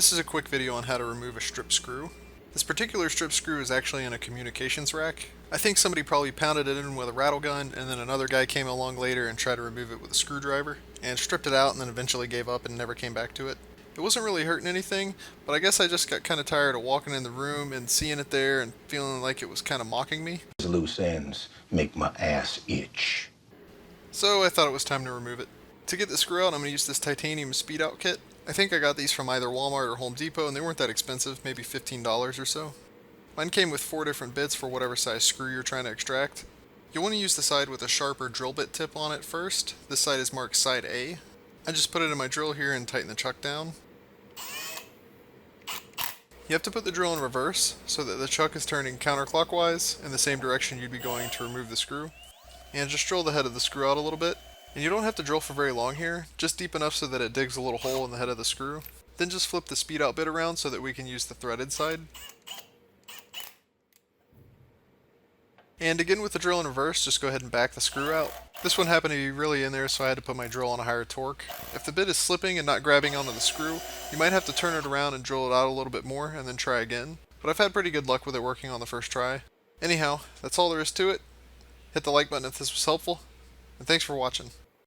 This is a quick video on how to remove a strip screw. This particular strip screw is actually in a communications rack. I think somebody probably pounded it in with a rattle gun, and then another guy came along later and tried to remove it with a screwdriver, and stripped it out and then eventually gave up and never came back to it. It wasn't really hurting anything, but I guess I just got kind of tired of walking in the room and seeing it there and feeling like it was kind of mocking me. Loose ends make my ass itch. So I thought it was time to remove it. To get the screw out, I'm going to use this titanium speed out kit. I think I got these from either Walmart or Home Depot, and they weren't that expensive, maybe $15 or so. Mine came with 4 different bits for whatever size screw you're trying to extract. You'll want to use the side with a sharper drill bit tip on it first. This side is marked side A. I just put it in my drill here and tighten the chuck down. You have to put the drill in reverse so that the chuck is turning counterclockwise in the same direction you'd be going to remove the screw. And just drill the head of the screw out a little bit. And you don't have to drill for very long here, just deep enough so that it digs a little hole in the head of the screw. Then just flip the speed out bit around so that we can use the threaded side. And again with the drill in reverse, just go ahead and back the screw out. This one happened to be really in there, so I had to put my drill on a higher torque. If the bit is slipping and not grabbing onto the screw, you might have to turn it around and drill it out a little bit more and then try again. But I've had pretty good luck with it working on the first try. Anyhow, that's all there is to it. Hit the like button if this was helpful, and thanks for watching.